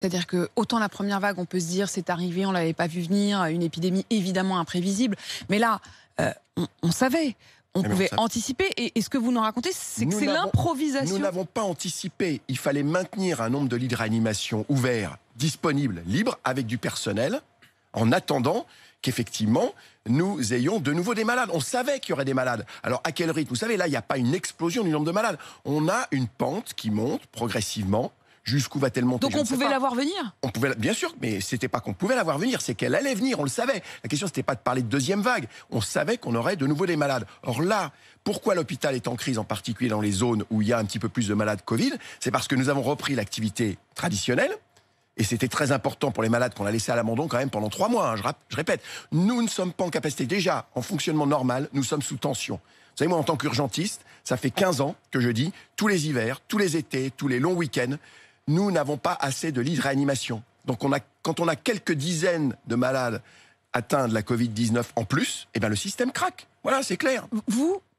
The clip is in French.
C'est-à-dire que autant la première vague, on peut se dire c'est arrivé, on l'avait pas vu venir, une épidémie évidemment imprévisible. Mais là, on savait, on pouvait anticiper. Et ce que vous nous racontez, c'est que c'est l'improvisation. Nous n'avons pas anticipé. Il fallait maintenir un nombre de lits de réanimation ouverts, disponibles, libres, avec du personnel, en attendant qu'effectivement, nous ayons de nouveau des malades. On savait qu'il y aurait des malades. Alors, à quel rythme? Vous savez, là, il n'y a pas une explosion du nombre de malades. On a une pente qui monte progressivement. Jusqu'où va-t-elle monter? Donc on pouvait la voir venir? On pouvait, bien sûr, mais c'était pas qu'on pouvait la voir venir, c'est qu'elle allait venir, on le savait. La question, c'était pas de parler de deuxième vague. On savait qu'on aurait de nouveau des malades. Or là, pourquoi l'hôpital est en crise, en particulier dans les zones où il y a un petit peu plus de malades Covid? C'est parce que nous avons repris l'activité traditionnelle. Et c'était très important pour les malades qu'on a laissés à l'abandon quand même pendant 3 mois. Je répète, nous ne sommes pas en capacité. Déjà, en fonctionnement normal, nous sommes sous tension. Vous savez, moi, en tant qu'urgentiste, ça fait 15 ans que je dis, tous les hivers, tous les étés, tous les longs week-ends, nous n'avons pas assez de lits de réanimation. Donc quand on a quelques dizaines de malades atteints de la Covid-19 en plus, eh ben le système craque. Voilà, c'est clair. Vous,